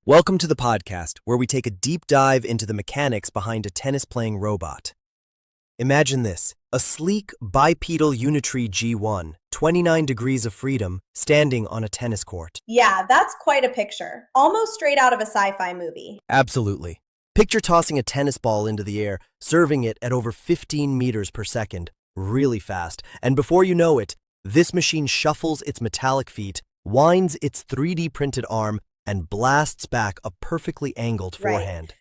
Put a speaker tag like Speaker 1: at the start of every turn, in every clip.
Speaker 1: Welcome to the podcast, where we take a deep dive into the mechanics behind a tennis-playing robot. Imagine this, a sleek, bipedal unitree G1, 29 degrees of freedom, standing on a tennis court.
Speaker 2: Yeah, that's quite a picture. Almost straight out of a sci-fi movie.
Speaker 1: Absolutely. Picture tossing a tennis ball into the air, serving it at over 15 meters per second, really fast, and before you know it, this machine shuffles its metallic feet, winds its 3D printed arm, and blasts back a perfectly angled forehand.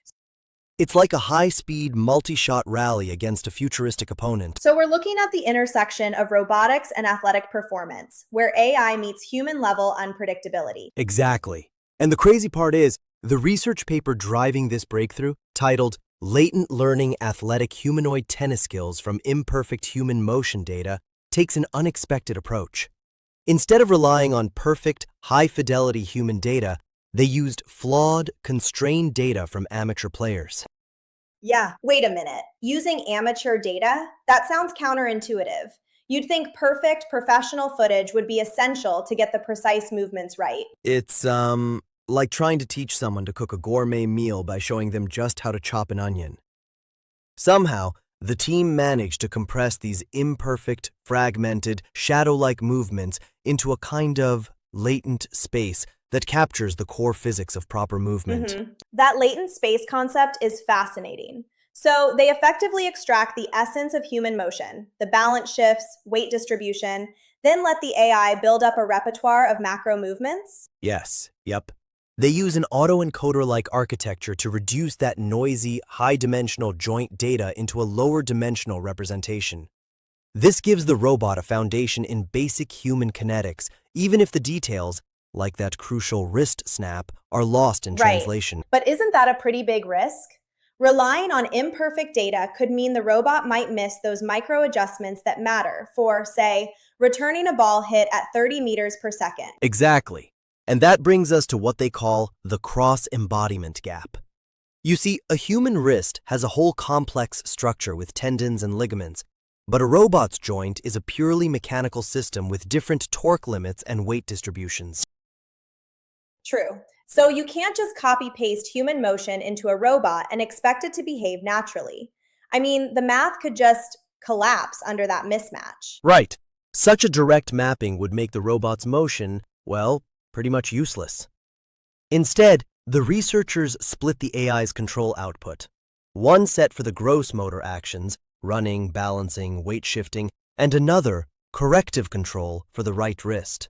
Speaker 1: It's like a high-speed, multi-shot rally against a futuristic opponent.
Speaker 2: So we're looking at the intersection of robotics and athletic performance, where AI meets human-level unpredictability.
Speaker 1: Exactly. And the crazy part is, the research paper driving this breakthrough, titled Latent Learning Athletic Humanoid Tennis Skills from Imperfect Human Motion Data, takes an unexpected approach. Instead of relying on perfect, high-fidelity human data, they used flawed, constrained data from amateur players.
Speaker 2: Yeah, wait a minute. Using amateur data? That sounds counterintuitive. You'd think perfect professional footage would be essential to get the precise movements right.
Speaker 1: It's, like trying to teach someone to cook a gourmet meal by showing them just how to chop an onion. Somehow, the team managed to compress these imperfect, fragmented, shadow-like movements into a kind of latent space that captures the core physics of proper movement.
Speaker 2: That latent space concept is fascinating. So they effectively extract the essence of human motion, the balance shifts, weight distribution, then let the AI build up a repertoire of macro movements?
Speaker 1: Yep. They use an autoencoder-like architecture to reduce that noisy, high-dimensional joint data into a lower-dimensional representation. This gives the robot a foundation in basic human kinetics, even if the details, like that crucial wrist snap, are lost in translation.
Speaker 2: But isn't that a pretty big risk? Relying on imperfect data could mean the robot might miss those micro adjustments that matter for, say, returning a ball hit at 30 meters per second.
Speaker 1: Exactly. And that brings us to what they call the cross-embodiment gap. You see, a human wrist has a whole complex structure with tendons and ligaments, but a robot's joint is a purely mechanical system with different torque limits and weight distributions.
Speaker 2: True. So you can't just copy-paste human motion into a robot and expect it to behave naturally. I mean, the math could just collapse under that mismatch.
Speaker 1: Right. Such a direct mapping would make the robot's motion, well, pretty much useless. Instead, the researchers split the AI's control output. One set for the gross motor actions, running, balancing, weight shifting, and another, corrective control, for the right wrist.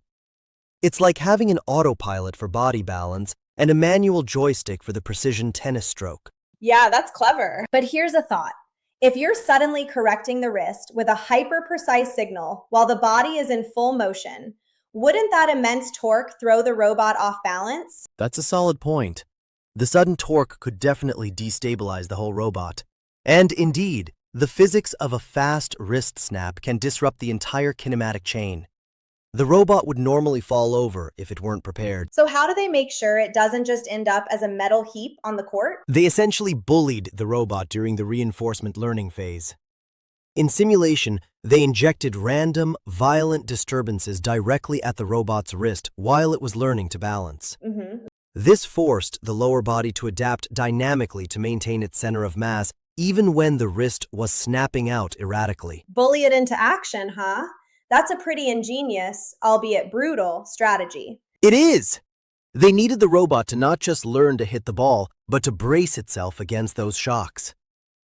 Speaker 1: It's like having an autopilot for body balance and a manual joystick for the precision tennis stroke.
Speaker 2: Yeah, that's clever. But here's a thought. If you're suddenly correcting the wrist with a hyper-precise signal while the body is in full motion, wouldn't that immense torque throw the robot off balance?
Speaker 1: That's a solid point. The sudden torque could definitely destabilize the whole robot. And indeed, the physics of a fast wrist snap can disrupt the entire kinematic chain. The robot would normally fall over if it weren't prepared.
Speaker 2: So how do they make sure it doesn't just end up as a metal heap on the court?
Speaker 1: They essentially bullied the robot during the reinforcement learning phase. In simulation, they injected random, violent disturbances directly at the robot's wrist while it was learning to balance. This forced the lower body to adapt dynamically to maintain its center of mass, even when the wrist was snapping out erratically.
Speaker 2: Bully it into action, huh? That's a pretty ingenious, albeit brutal, strategy.
Speaker 1: It is! They needed the robot to not just learn to hit the ball, but to brace itself against those shocks.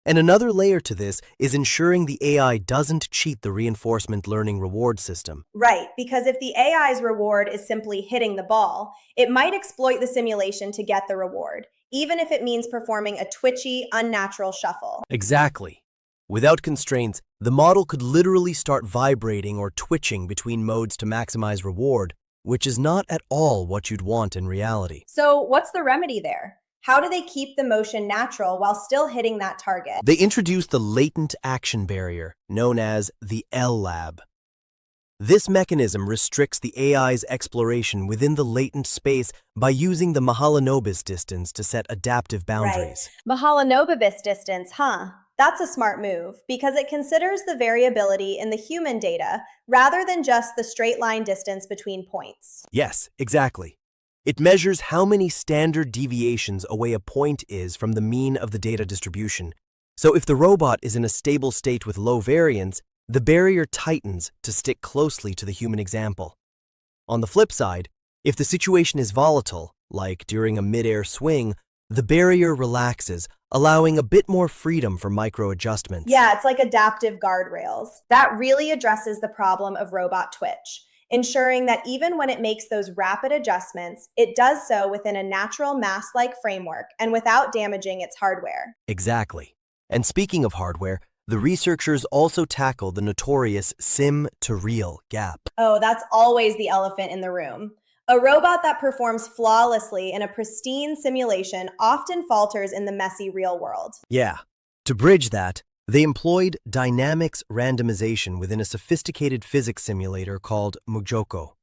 Speaker 1: And another layer to this is ensuring the AI doesn't cheat the reinforcement learning reward system.
Speaker 2: Right, because if the AI's reward is simply hitting the ball, it might exploit the simulation to get the reward, even if it means performing a twitchy, unnatural shuffle.
Speaker 1: Exactly. Without constraints, the model could literally start vibrating or twitching between modes to maximize reward, which is not at all what you'd want in reality.
Speaker 2: So what's the remedy there? How do they keep the motion natural while still hitting that target?
Speaker 1: They introduced the latent action barrier, known as the L-Lab. This mechanism restricts the AI's exploration within the latent space by using the Mahalanobis distance to set adaptive boundaries.
Speaker 2: Right. Mahalanobis distance, huh? That's a smart move because it considers the variability in the human data rather than just the straight line distance between points.
Speaker 1: Yes, exactly. It measures how many standard deviations away a point is from the mean of the data distribution. So if the robot is in a stable state with low variance, the barrier tightens to stick closely to the human example. On the flip side, if the situation is volatile, like during a mid-air swing, the barrier relaxes, allowing a bit more freedom for micro-adjustments.
Speaker 2: Yeah, it's like adaptive guardrails. That really addresses the problem of robot twitch, ensuring that even when it makes those rapid adjustments, it does so within a natural mass-like framework and without damaging its hardware.
Speaker 1: Exactly. And speaking of hardware, the researchers also tackle the notorious sim-to-real gap.
Speaker 2: Oh, that's always the elephant in the room. A robot that performs flawlessly in a pristine simulation often falters in the messy real world.
Speaker 1: Yeah. To bridge that, they employed dynamics randomization within a sophisticated physics simulator called Mujoko.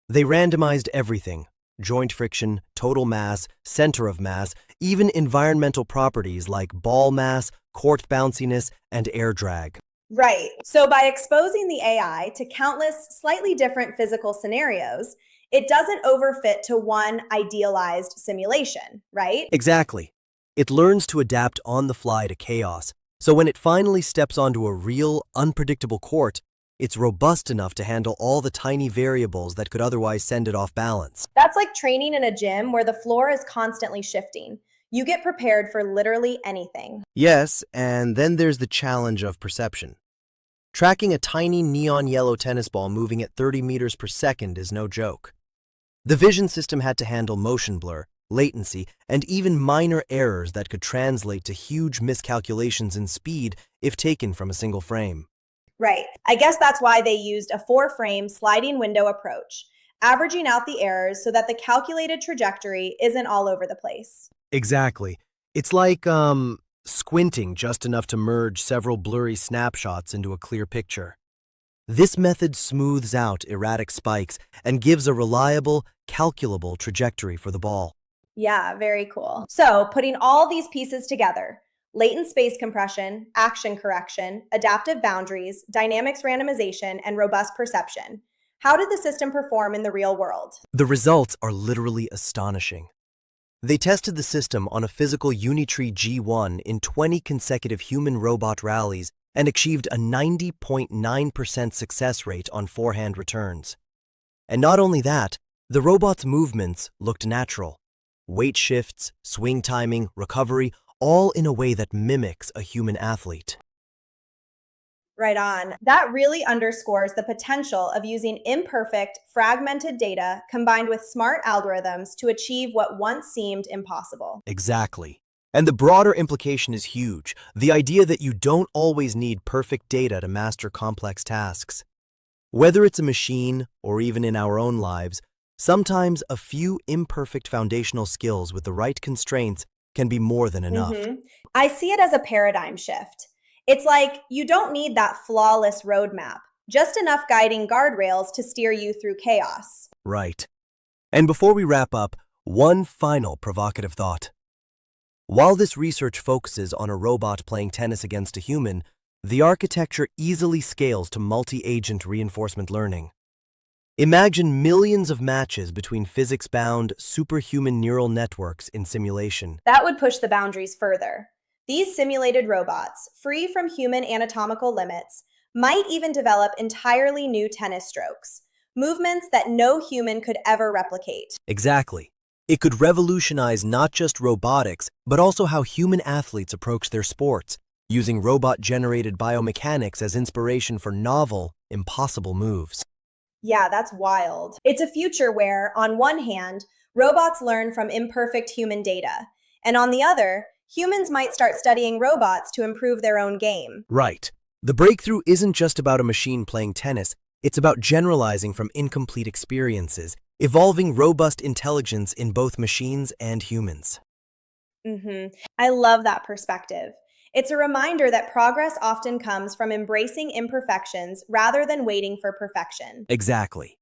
Speaker 1: They randomized everything: joint friction, total mass, center of mass, even environmental properties like ball mass, court bounciness, and air drag.
Speaker 2: Right. So by exposing the AI to countless slightly different physical scenarios, it doesn't overfit to one idealized simulation, right?
Speaker 1: Exactly. It learns to adapt on the fly to chaos, so when it finally steps onto a real, unpredictable court, it's robust enough to handle all the tiny variables that could otherwise send it off balance.
Speaker 2: That's like training in a gym where the floor is constantly shifting. You get prepared for literally anything.
Speaker 1: Yes, and then there's the challenge of perception. Tracking a tiny neon yellow tennis ball moving at 30 meters per second is no joke. The vision system had to handle motion blur, latency, and even minor errors that could translate to huge miscalculations in speed if taken from a single frame.
Speaker 2: Right. I guess that's why they used a 4-frame sliding window approach, averaging out the errors so that the calculated trajectory isn't all over the place.
Speaker 1: Exactly. It's like, squinting just enough to merge several blurry snapshots into a clear picture. This method smooths out erratic spikes and gives a reliable, calculable trajectory for the ball.
Speaker 2: Yeah, very cool. So, putting all these pieces together, latent space compression, action correction, adaptive boundaries, dynamics randomization, and robust perception. How did the system perform in the real world?
Speaker 1: The results are literally astonishing. They tested the system on a physical Unitree G1 in 20 consecutive human-robot rallies and achieved a 90.9% success rate on forehand returns. And not only that, the robot's movements looked natural. Weight shifts, swing timing, recovery, all in a way that mimics a human athlete.
Speaker 2: Right on. That really underscores the potential of using imperfect, fragmented data combined with smart algorithms to achieve what once seemed impossible.
Speaker 1: Exactly. And the broader implication is huge, the idea that you don't always need perfect data to master complex tasks. Whether it's a machine or even in our own lives, sometimes a few imperfect foundational skills with the right constraints can be more than enough.
Speaker 2: I see it as a paradigm shift. It's like you don't need that flawless roadmap, just enough guiding guardrails to steer you through chaos.
Speaker 1: Right. And before we wrap up, one final provocative thought. While this research focuses on a robot playing tennis against a human, the architecture easily scales to multi-agent reinforcement learning. Imagine millions of matches between physics-bound, superhuman neural networks in simulation.
Speaker 2: That would push the boundaries further. These simulated robots, free from human anatomical limits, might even develop entirely new tennis strokes, movements that no human could ever replicate.
Speaker 1: Exactly. It could revolutionize not just robotics, but also how human athletes approach their sports, using robot-generated biomechanics as inspiration for novel, impossible moves.
Speaker 2: Yeah, that's wild. It's a future where, on one hand, robots learn from imperfect human data, and on the other, humans might start studying robots to improve their own game.
Speaker 1: Right. The breakthrough isn't just about a machine playing tennis, it's about generalizing from incomplete experiences, evolving robust intelligence in both machines and humans.
Speaker 2: I love that perspective. It's a reminder that progress often comes from embracing imperfections rather than waiting for perfection.
Speaker 1: Exactly.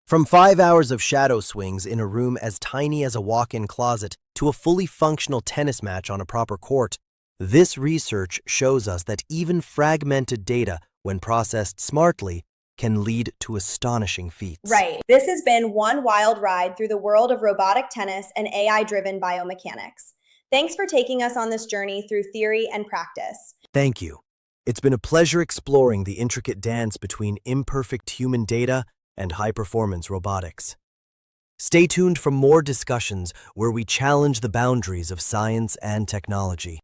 Speaker 1: From 5 hours of shadow swings in a room as tiny as a walk-in closet to a fully functional tennis match on a proper court, this research shows us that even fragmented data, when processed smartly, can lead to astonishing feats.
Speaker 2: Right. This has been one wild ride through the world of robotic tennis and AI-driven biomechanics. Thanks for taking us on this journey through theory and practice.
Speaker 1: Thank you. It's been a pleasure exploring the intricate dance between imperfect human data and high-performance robotics. Stay tuned for more discussions where we challenge the boundaries of science and technology.